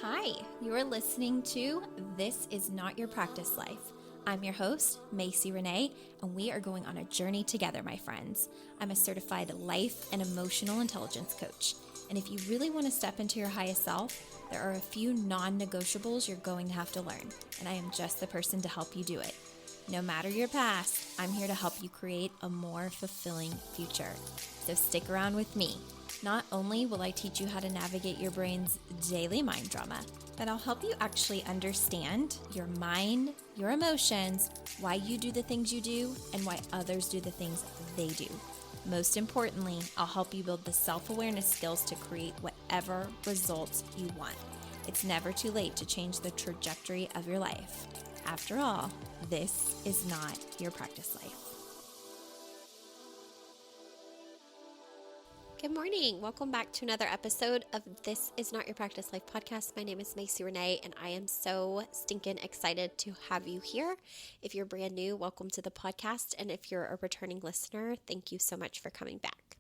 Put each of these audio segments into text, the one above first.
Hi, you're listening to This Is Not Your Practice Life. I'm your host, Macy Renee, and we are going on a journey together, my friends. I'm a certified life and emotional intelligence coach. And if you really want to step into your highest self, there are a few non-negotiables you're going to have to learn, and I am just the person to help you do it. No matter your past, I'm here to help you create a more fulfilling future. So stick around with me. Not only will I teach you how to navigate your brain's daily mind drama, but I'll help you actually understand your mind, your emotions, why you do the things you do, and why others do the things they do. Most importantly, I'll help you build the self-awareness skills to create whatever results you want. It's never too late to change the trajectory of your life. After all, this is not your practice life. Good morning. Welcome back to another episode of This Is Not Your Practice Life podcast. My name is Macy Renee, and I am so stinking excited to have you here. If you're brand new, welcome to the podcast. And if you're a returning listener, thank you so much for coming back.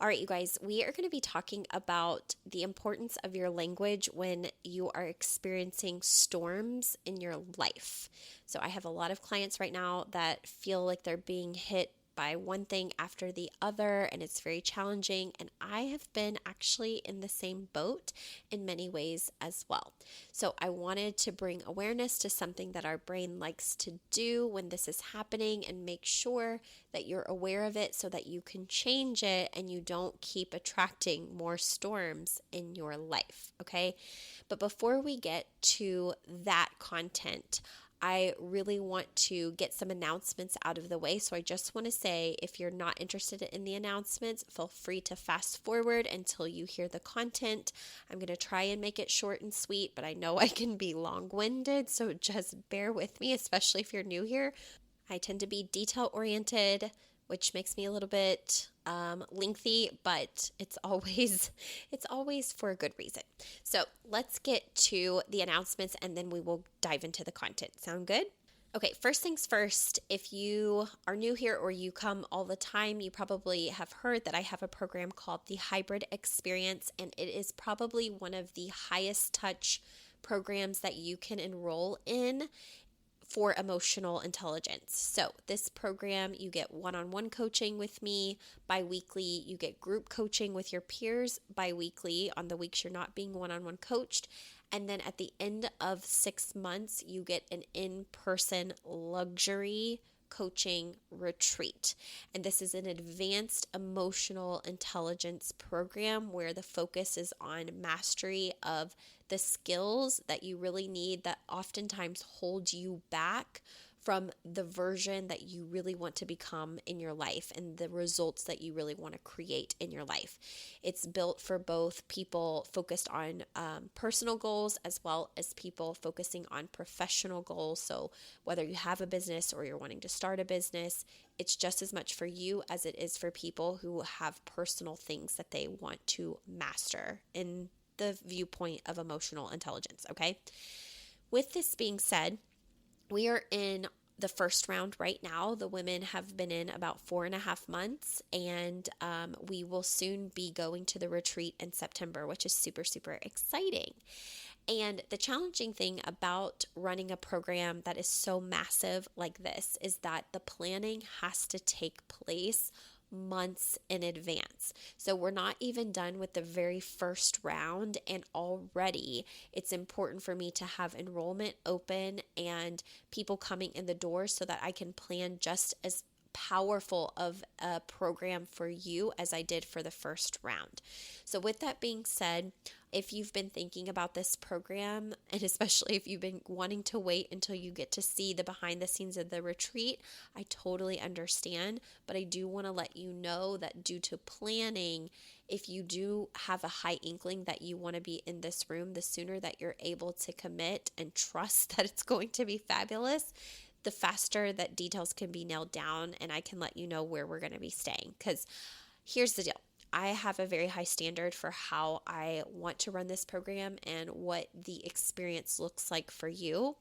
All right, you guys, we are going to be talking about the importance of your language when you are experiencing storms in your life. So I have a lot of clients right now that feel like they're being hit by one thing after the other, and it's very challenging. And I have been actually in the same boat in many ways as well. So I wanted to bring awareness to something that our brain likes to do when this is happening and make sure that you're aware of it so that you can change it and you don't keep attracting more storms in your life. Okay. But before we get to that content, I really want to get some announcements out of the way. So I just want to say, if you're not interested in the announcements, feel free to fast forward until you hear the content. I'm going to try and make it short and sweet, but I know I can be long-winded, so just bear with me, especially if you're new here. I tend to be detail-oriented, which makes me a little bit lengthy, but it's always for a good reason. So let's get to the announcements and then we will dive into the content. Sound good? Okay, first things first, if you are new here or you come all the time, you probably have heard that I have a program called the Hybrid Experience, and it is probably one of the highest touch programs that you can enroll in for emotional intelligence. So this program, you get one-on-one coaching with me bi-weekly. You get group coaching with your peers bi-weekly on the weeks you're not being one-on-one coached. And then at the end of 6 months, you get an in-person luxury coaching retreat. And this is an advanced emotional intelligence program where the focus is on mastery of the skills that you really need that oftentimes hold you back from the version that you really want to become in your life and the results that you really want to create in your life. It's built for both people focused on personal goals as well as people focusing on professional goals. So whether you have a business or you're wanting to start a business, it's just as much for you as it is for people who have personal things that they want to master in the viewpoint of emotional intelligence, okay? With this being said, we are in the first round right now. The women have been in about 4.5 months, and we will soon be going to the retreat in September, which is super, super exciting. And the challenging thing about running a program that is so massive like this is that the planning has to take place months in advance. So we're not even done with the very first round, and already it's important for me to have enrollment open and people coming in the door so that I can plan just as powerful of a program for you as I did for the first round. So with that being said, if you've been thinking about this program, and especially if you've been wanting to wait until you get to see the behind the scenes of the retreat, I totally understand, but I do want to let you know that due to planning, if you do have a high inkling that you want to be in this room, the sooner that you're able to commit and trust that it's going to be fabulous, the faster that details can be nailed down and I can let you know where we're going to be staying. Because here's the deal. I have a very high standard for how I want to run this program and what the experience looks like for you.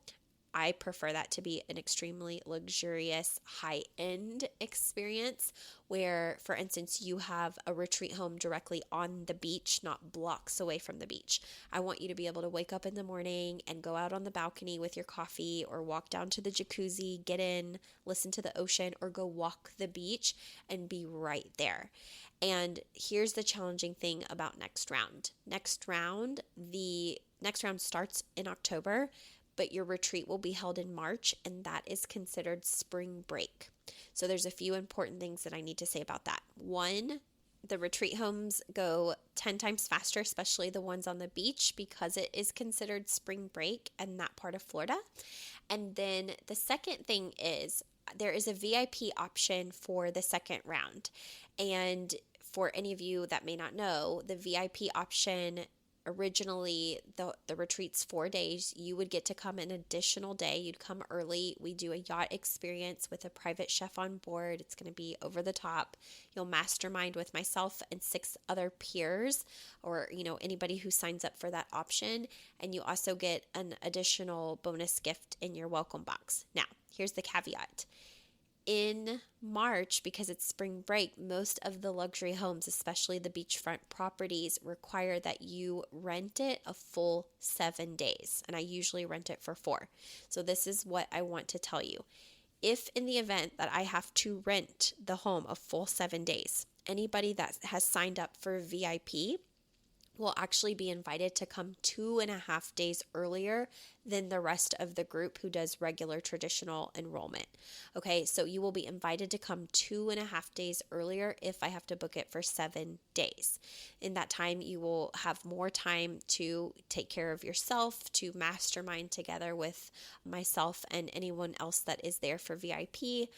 I prefer that to be an extremely luxurious, high-end experience where, for instance, you have a retreat home directly on the beach, not blocks away from the beach. I want you to be able to wake up in the morning and go out on the balcony with your coffee or walk down to the jacuzzi, get in, listen to the ocean, or go walk the beach and be right there. And here's the challenging thing about next round. The next round starts in October, but your retreat will be held in March, and that is considered spring break. So there's a few important things that I need to say about that. One, the retreat homes go 10 times faster, especially the ones on the beach, because it is considered spring break in that part of Florida. And then the second thing is there is a VIP option for the second round. And for any of you that may not know, the VIP option originally, the retreat's 4 days. You would get to come an additional day. You'd come early. We do a yacht experience with a private chef on board. It's going to be over the top. You'll mastermind with myself and 6 other peers, or anybody who signs up for that option. And you also get an additional bonus gift in your welcome box. Now, here's the caveat. In March, because it's spring break, most of the luxury homes, especially the beachfront properties, require that you rent it a full 7 days. And I usually rent it for 4. So this is what I want to tell you. If in the event that I have to rent the home a full 7 days, anybody that has signed up for VIP will actually be invited to come 2.5 days earlier than the rest of the group who does regular traditional enrollment. Okay, so you will be invited to come 2.5 days earlier if I have to book it for 7 days. In that time, you will have more time to take care of yourself, to mastermind together with myself and anyone else that is there for VIP.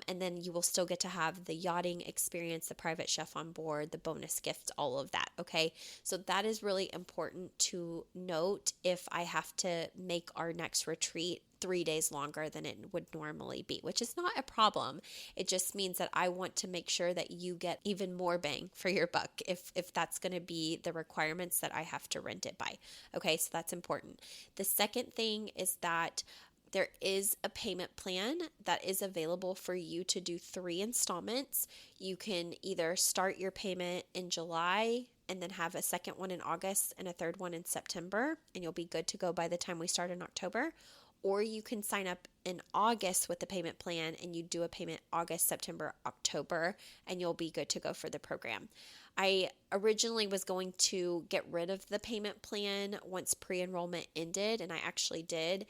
And then you will still get to have the yachting experience, the private chef on board, the bonus gifts, all of that. Okay, so that is really important to note if I have to make our next retreat 3 days longer than it would normally be, which is not a problem. It just means that I want to make sure that you get even more bang for your buck if that's going to be the requirements that I have to rent it by. Okay, so that's important. The second thing is that there is a payment plan that is available for you to do 3 installments. You can either start your payment in July and then have a second one in August and a third one in September, and you'll be good to go by the time we start in October. Or you can sign up in August with the payment plan and you do a payment August, September, October, and you'll be good to go for the program. I originally was going to get rid of the payment plan once pre-enrollment ended, and I actually did.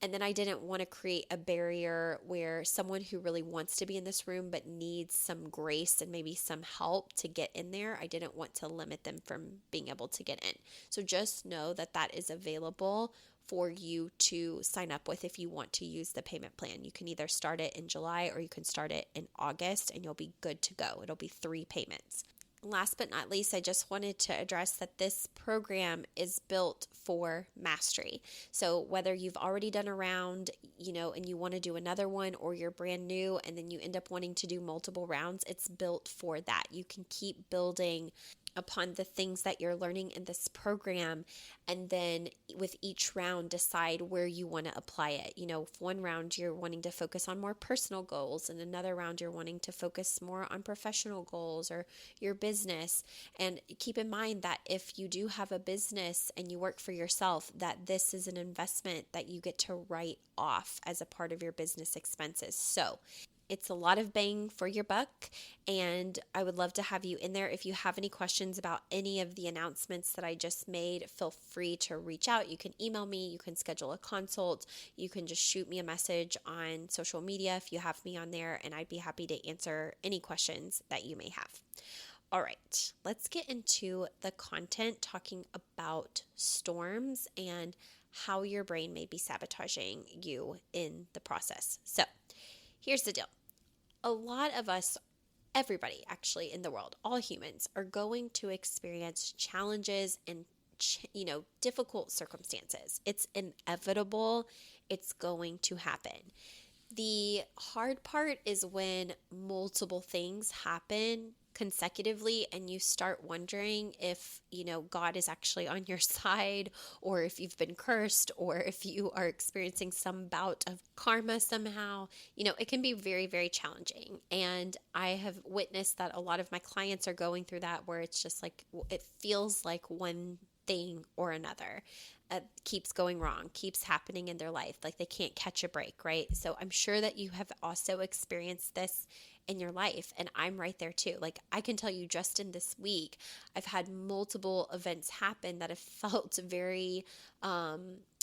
And then I didn't want to create a barrier where someone who really wants to be in this room but needs some grace and maybe some help to get in there, I didn't want to limit them from being able to get in. So just know that that is available for you to sign up with if you want to use the payment plan. You can either start it in July or you can start it in August and you'll be good to go. It'll be 3 payments. Last but not least, I just wanted to address that this program is built for mastery. So whether you've already done a round, and you want to do another one, or you're brand new and then you end up wanting to do multiple rounds, it's built for that. You can keep building upon the things that you're learning in this program, and then with each round decide where you want to apply it. If one round you're wanting to focus on more personal goals, and another round you're wanting to focus more on professional goals or your business. And keep in mind that if you do have a business and you work for yourself, that this is an investment that you get to write off as a part of your business expenses. So it's a lot of bang for your buck, and I would love to have you in there. If you have any questions about any of the announcements that I just made, feel free to reach out. You can email me, you can schedule a consult, you can just shoot me a message on social media if you have me on there, and I'd be happy to answer any questions that you may have. All right, let's get into the content talking about storms and how your brain may be sabotaging you in the process. So here's the deal. A lot of us, everybody actually in the world, all humans are going to experience challenges and, difficult circumstances. It's inevitable. It's going to happen. The hard part is when multiple things happen consecutively and you start wondering if, God is actually on your side, or if you've been cursed, or if you are experiencing some bout of karma somehow, it can be very, very challenging. And I have witnessed that a lot of my clients are going through that, where it's just like, it feels like one thing or another keeps going wrong, keeps happening in their life. Like they can't catch a break, right? So I'm sure that you have also experienced this in your life. And I'm right there too. Like I can tell you, just in this week, I've had multiple events happen that have felt very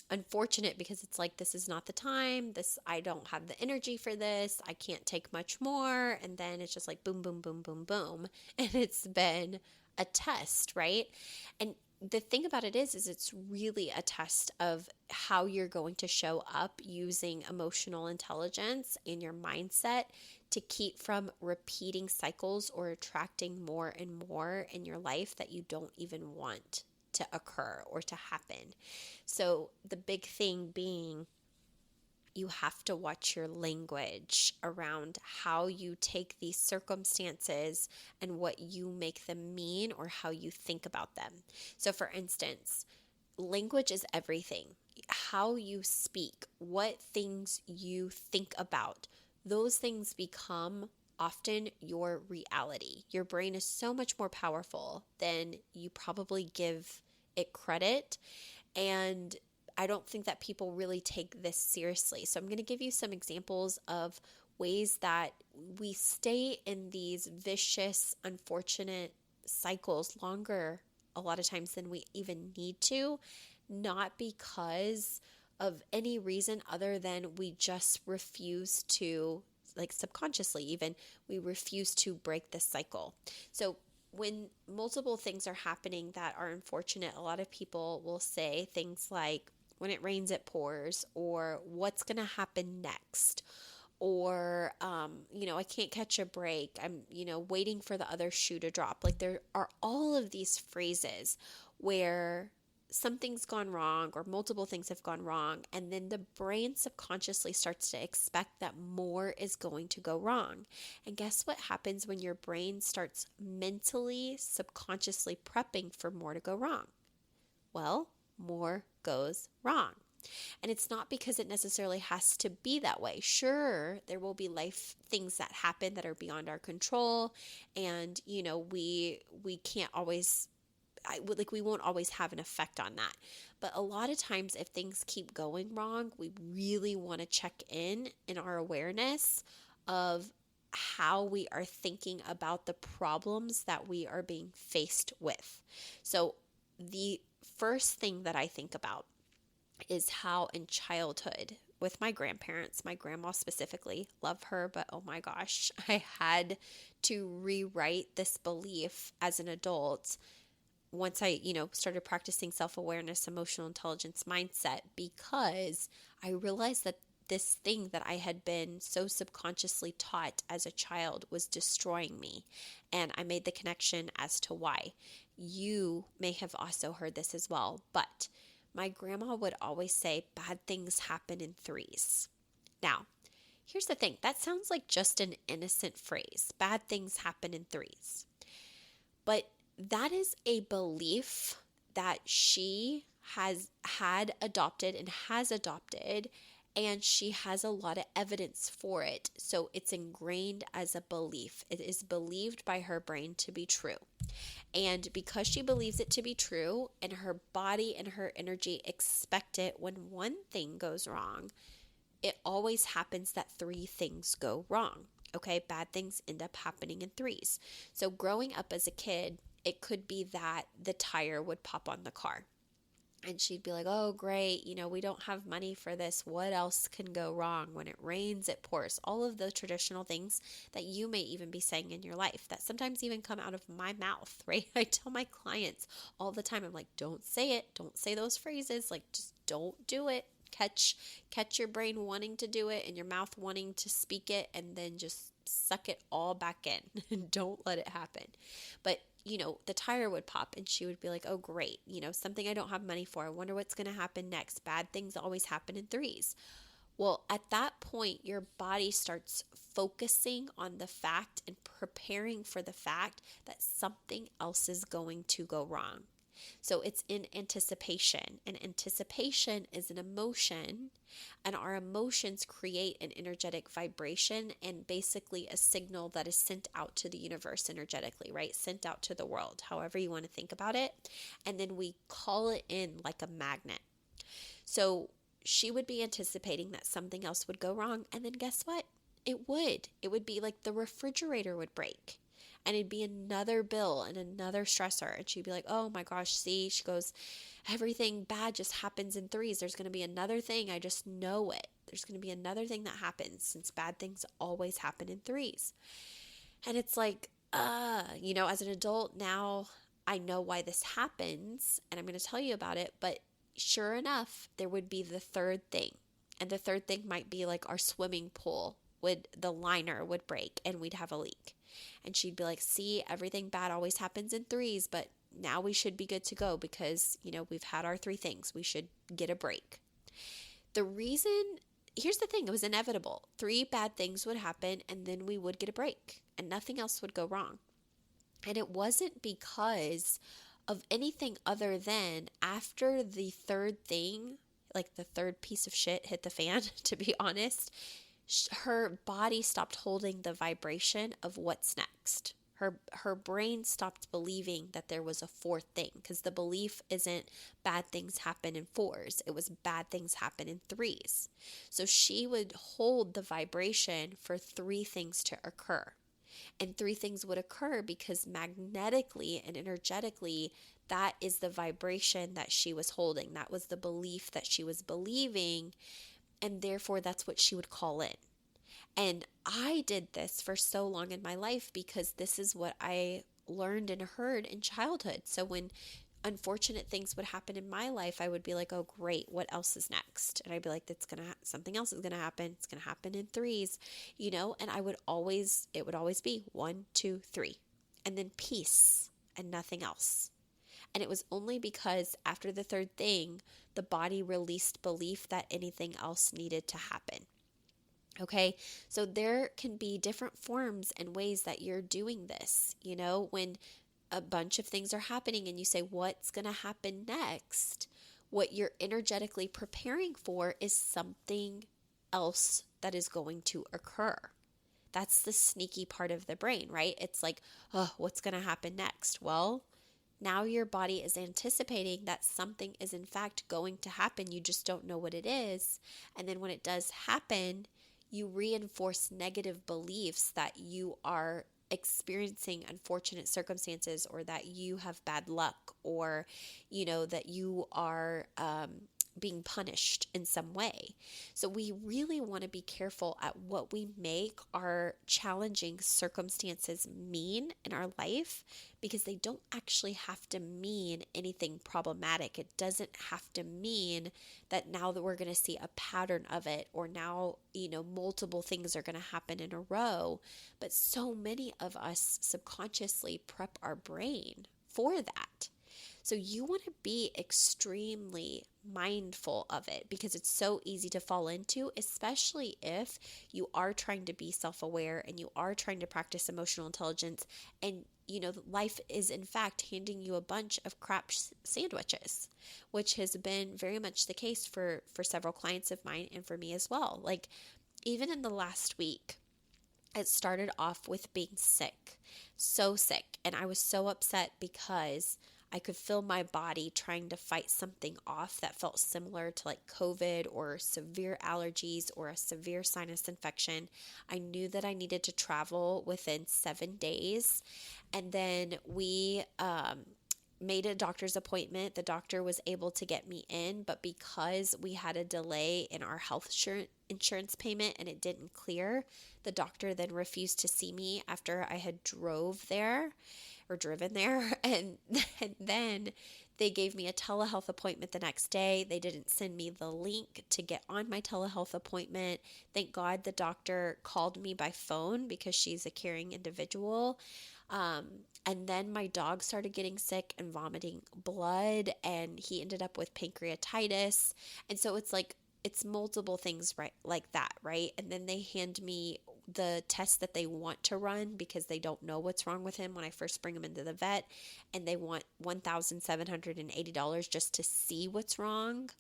unfortunate, because it's like, this is not the time. I don't have the energy for this. I can't take much more. And then it's just like boom, boom, boom, boom, boom. And it's been a test, right? And the thing about it is it's really a test of how you're going to show up using emotional intelligence in your mindset to keep from repeating cycles or attracting more and more in your life that you don't even want to occur or to happen. So the big thing being, you have to watch your language around how you take these circumstances and what you make them mean, or how you think about them. So for instance, language is everything. How you speak, what things you think about, those things become often your reality. Your brain is so much more powerful than you probably give it credit. And I don't think that people really take this seriously. So I'm going to give you some examples of ways that we stay in these vicious, unfortunate cycles longer a lot of times than we even need to, not because of any reason other than we just refuse to, like subconsciously even, we refuse to break this cycle. So when multiple things are happening that are unfortunate, a lot of people will say things like, when it rains, it pours, or what's going to happen next, or, I can't catch a break. I'm, waiting for the other shoe to drop. Like there are all of these phrases where something's gone wrong or multiple things have gone wrong. And then the brain subconsciously starts to expect that more is going to go wrong. And guess what happens when your brain starts mentally, subconsciously prepping for more to go wrong? Well, more goes wrong. And it's not because it necessarily has to be that way. Sure, there will be life things that happen that are beyond our control. And, we can't always, we won't always have an effect on that. But a lot of times if things keep going wrong, we really want to check in our awareness of how we are thinking about the problems that we are being faced with. So the first thing that I think about is how in childhood with my grandparents, my grandma specifically, love her, but oh my gosh, I had to rewrite this belief as an adult once I, started practicing self-awareness, emotional intelligence mindset, because I realized that this thing that I had been so subconsciously taught as a child was destroying me. And I made the connection as to why. You may have also heard this as well, but my grandma would always say, bad things happen in threes. Now, here's the thing. That sounds like just an innocent phrase. Bad things happen in threes. But that is a belief that she has had adopted and has adopted, and she has a lot of evidence for it. So it's ingrained as a belief. It is believed by her brain to be true. And because she believes it to be true, and her body and her energy expect it, when one thing goes wrong, it always happens that three things go wrong. Okay, bad things end up happening in threes. So growing up as a kid, it could be that the tire would pop on the car. And she'd be like, oh, great, we don't have money for this. What else can go wrong? When it rains, it pours. All of the traditional things that you may even be saying in your life that sometimes even come out of my mouth, right? I tell my clients all the time, I'm like, don't say it. Don't say those phrases. Like, just don't do it. Catch your brain wanting to do it and your mouth wanting to speak it, and then just suck it all back in and don't let it happen. But the tire would pop and she would be like, oh, great, something I don't have money for. I wonder what's going to happen next. Bad things always happen in threes. Well, at that point, your body starts focusing on the fact and preparing for the fact that something else is going to go wrong. So it's in anticipation, and anticipation is an emotion, and our emotions create an energetic vibration and basically a signal that is sent out to the universe energetically, right? Sent out to the world, however you want to think about it. And then we call it in like a magnet. So she would be anticipating that something else would go wrong. And then guess what? It would. It would be like the refrigerator would break. And it'd be another bill and another stressor. And she'd be like, oh my gosh, see, she goes, everything bad just happens in threes. There's going to be another thing. I just know it. There's going to be another thing that happens, since bad things always happen in threes. And it's like, as an adult now, I know why this happens, and I'm going to tell you about it. But sure enough, there would be the third thing. And the third thing might be like our swimming pool the liner would break and we'd have a leak. And she'd be like, see, everything bad always happens in threes, but now we should be good to go because, we've had our three things. We should get a break. Here's the thing, it was inevitable. Three bad things would happen and then we would get a break and nothing else would go wrong. And it wasn't because of anything other than after the third thing, like the third piece of shit hit the fan, to be honest, her body stopped holding the vibration of what's next. Her brain stopped believing that there was a fourth thing, because the belief isn't bad things happen in fours. It was bad things happen in threes. So she would hold the vibration for three things to occur. And three things would occur because magnetically and energetically, that is the vibration that she was holding. That was the belief that she was believing. And therefore, that's what she would call in. And I did this for so long in my life because this is what I learned and heard in childhood. So when unfortunate things would happen in my life, I would be like, oh, great, what else is next? And I'd be like, something else is going to happen. It's going to happen in threes, and it would always be 1, 2, 3, and then peace and nothing else. And it was only because after the third thing, the body released belief that anything else needed to happen. Okay, so there can be different forms and ways that you're doing this. When a bunch of things are happening and you say, what's going to happen next? What you're energetically preparing for is something else that is going to occur. That's the sneaky part of the brain, right? It's like, oh, what's going to happen next? Well, now your body is anticipating that something is in fact going to happen. You just don't know what it is. And then when it does happen, you reinforce negative beliefs that you are experiencing unfortunate circumstances, or that you have bad luck, or, that you are being punished in some way. So we really want to be careful at what we make our challenging circumstances mean in our life, because they don't actually have to mean anything problematic. It doesn't have to mean that now that we're going to see a pattern of it, or now, multiple things are going to happen in a row. But so many of us subconsciously prep our brain for that. So you want to be extremely mindful of it, because it's so easy to fall into, especially if you are trying to be self-aware and you are trying to practice emotional intelligence, and life is in fact handing you a bunch of crap sandwiches, which has been very much the case for several clients of mine and for me as well. Like even in the last week, it started off with being sick, so sick, and I was so upset because I could feel my body trying to fight something off that felt similar to like COVID or severe allergies or a severe sinus infection. I knew that I needed to travel within 7 days. And then we made a doctor's appointment. The doctor was able to get me in, but because we had a delay in our health insurance payment and it didn't clear, the doctor then refused to see me after I had driven there. And then they gave me a telehealth appointment the next day. They didn't send me the link to get on my telehealth appointment. Thank God the doctor called me by phone because she's a caring individual. And then my dog started getting sick and vomiting blood, and he ended up with pancreatitis. And so it's like it's multiple things right like that, right? And then they hand me the test that they want to run because they don't know what's wrong with him when I first bring him into the vet, and they want $1,780 just to see what's wrong.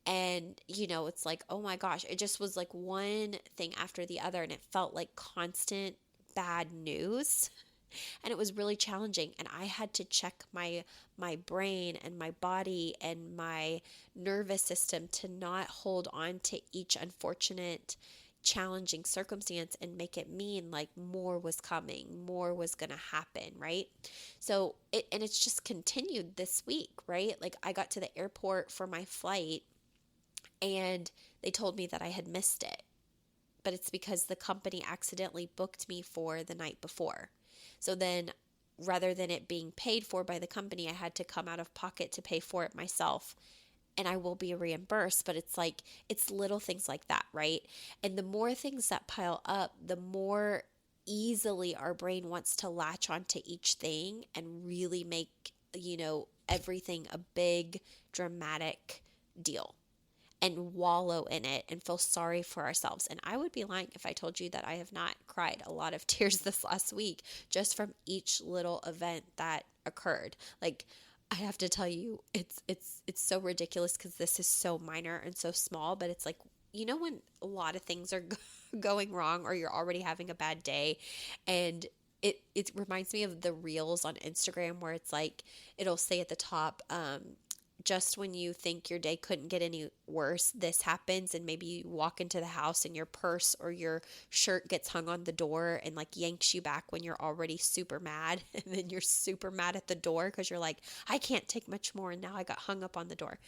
And, it's like, oh my gosh, it just was like one thing after the other, and it felt like constant bad news. And it was really challenging, and I had to check my brain and my body and my nervous system to not hold on to each unfortunate challenging circumstance and make it mean like more was coming, more was going to happen, right? So it's just continued this week, right? Like I got to the airport for my flight and they told me that I had missed it, but it's because the company accidentally booked me for the night before. So then rather than it being paid for by the company, I had to come out of pocket to pay for it myself. And I will be reimbursed, but it's like, it's little things like that, right? And the more things that pile up, the more easily our brain wants to latch onto each thing and really make, everything a big dramatic deal and wallow in it and feel sorry for ourselves. And I would be lying if I told you that I have not cried a lot of tears this last week just from each little event that occurred. Like, I have to tell you, it's so ridiculous because this is so minor and so small, but it's like, when a lot of things are going wrong or you're already having a bad day, and it reminds me of the reels on Instagram where it's like, it'll say at the top, just when you think your day couldn't get any worse, this happens. And maybe you walk into the house and your purse or your shirt gets hung on the door and like yanks you back when you're already super mad. And then you're super mad at the door because you're like, I can't take much more. And now I got hung up on the door.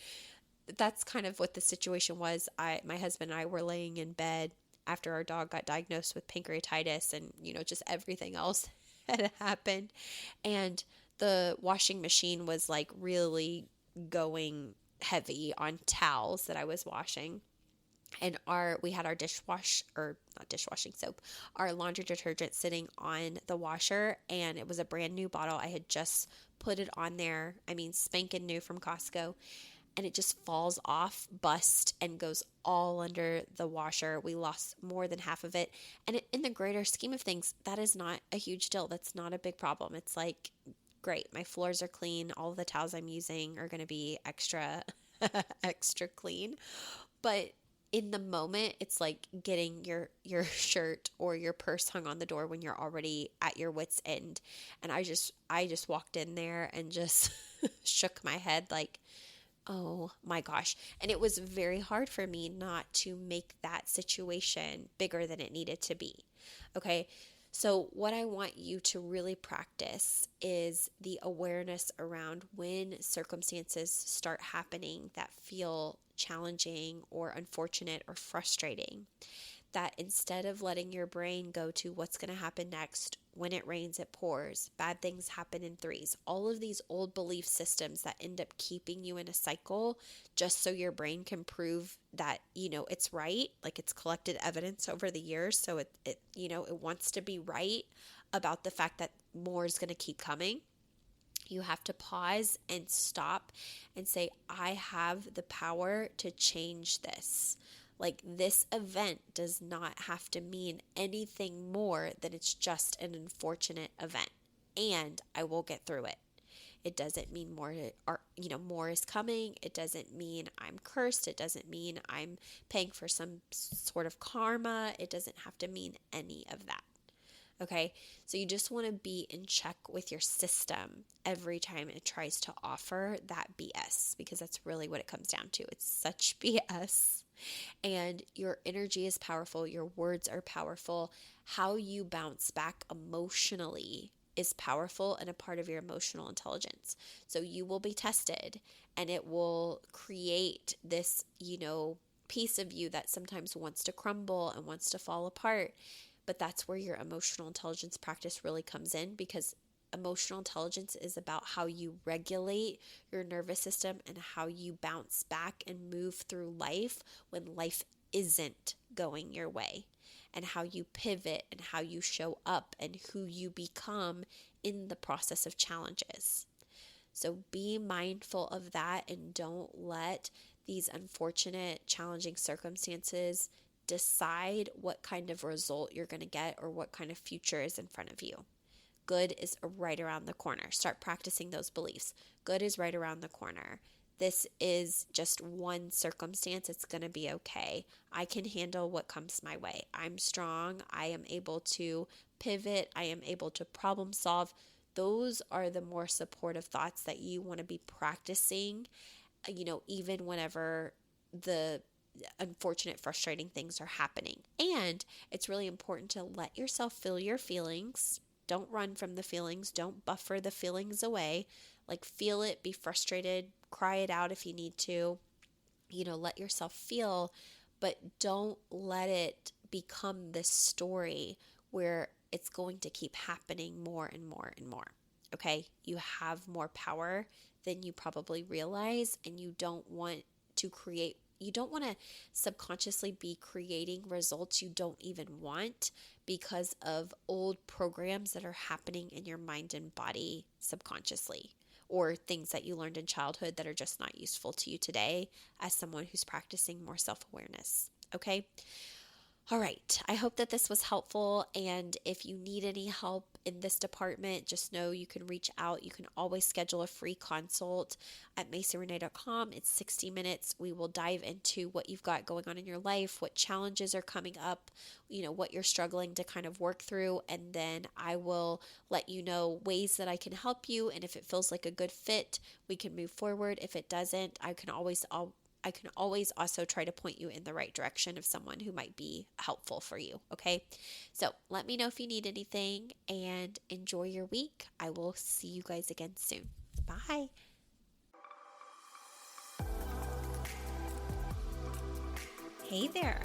That's kind of what the situation was. My husband and I were laying in bed after our dog got diagnosed with pancreatitis and, just everything else had happened. And the washing machine was like really going heavy on towels that I was washing. And we had our not dishwashing soap, our laundry detergent sitting on the washer, and it was a brand new bottle. I had just put it on there. I mean, spanking new from Costco. And it just falls off, busts, and goes all under the washer. We lost more than half of it. And in the greater scheme of things, that is not a huge deal. That's not a big problem. It's like, great, my floors are clean. All the towels I'm using are going to be extra clean. But in the moment, it's like getting your shirt or your purse hung on the door when you're already at your wit's end. And I just walked in there and just shook my head like, oh my gosh. And it was very hard for me not to make that situation bigger than it needed to be. Okay. So what I want you to really practice is the awareness around when circumstances start happening that feel challenging or unfortunate or frustrating. That instead of letting your brain go to what's going to happen next, when it rains, it pours, bad things happen in threes, all of these old belief systems that end up keeping you in a cycle just so your brain can prove that, it's right, like it's collected evidence over the years. So it wants to be right about the fact that more is going to keep coming. You have to pause and stop and say, I have the power to change this. Like, this event does not have to mean anything more than it's just an unfortunate event, and I will get through it. It doesn't mean more is coming. It doesn't mean I'm cursed. It doesn't mean I'm paying for some sort of karma. It doesn't have to mean any of that. Okay, so you just want to be in check with your system every time it tries to offer that BS, because that's really what it comes down to. It's such BS. And your energy is powerful. Your words are powerful. How you bounce back emotionally is powerful and a part of your emotional intelligence. So you will be tested, and it will create this, piece of you that sometimes wants to crumble and wants to fall apart. But that's where your emotional intelligence practice really comes in, because emotional intelligence is about how you regulate your nervous system and how you bounce back and move through life when life isn't going your way, and how you pivot and how you show up and who you become in the process of challenges. So be mindful of that, and don't let these unfortunate, challenging circumstances decide what kind of result you're going to get or what kind of future is in front of you. Good is right around the corner. Start practicing those beliefs. Good is right around the corner. This is just one circumstance. It's going to be okay. I can handle what comes my way. I'm strong. I am able to pivot. I am able to problem solve. Those are the more supportive thoughts that you want to be practicing, even whenever the unfortunate, frustrating things are happening. And it's really important to let yourself feel your feelings. Don't run from the feelings. Don't buffer the feelings away. Like, feel it, be frustrated, cry it out if you need to. Let yourself feel, but don't let it become this story where it's going to keep happening more and more and more. Okay? You have more power than you probably realize, and you don't want to subconsciously be creating results you don't even want because of old programs that are happening in your mind and body subconsciously, or things that you learned in childhood that are just not useful to you today as someone who's practicing more self-awareness. Okay? All right. I hope that this was helpful. And if you need any help in this department, just know you can reach out. You can always schedule a free consult at MacyRenee.com. It's 60 minutes. We will dive into what you've got going on in your life, what challenges are coming up, what you're struggling to kind of work through. And then I will let you know ways that I can help you. And if it feels like a good fit, we can move forward. If it doesn't, I can always also try to point you in the right direction of someone who might be helpful for you, okay? So let me know if you need anything, and enjoy your week. I will see you guys again soon. Bye. Hey there.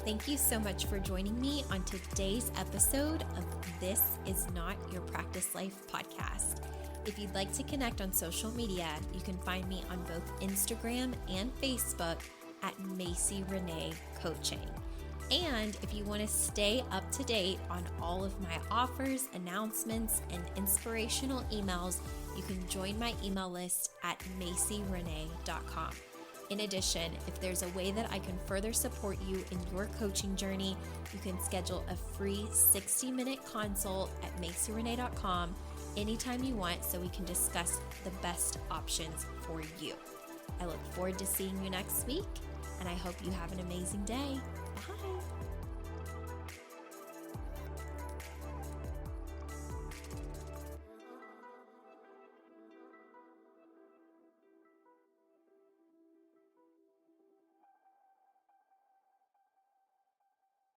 Thank you so much for joining me on today's episode of This Is Not Your Practice Life podcast. If you'd like to connect on social media, you can find me on both Instagram and Facebook at Macy Renee Coaching. And if you want to stay up to date on all of my offers, announcements, and inspirational emails, you can join my email list at MacyRenee.com. In addition, if there's a way that I can further support you in your coaching journey, you can schedule a free 60-minute consult at MacyRenee.com anytime you want, so we can discuss the best options for you. I look forward to seeing you next week, and I hope you have an amazing day. Bye.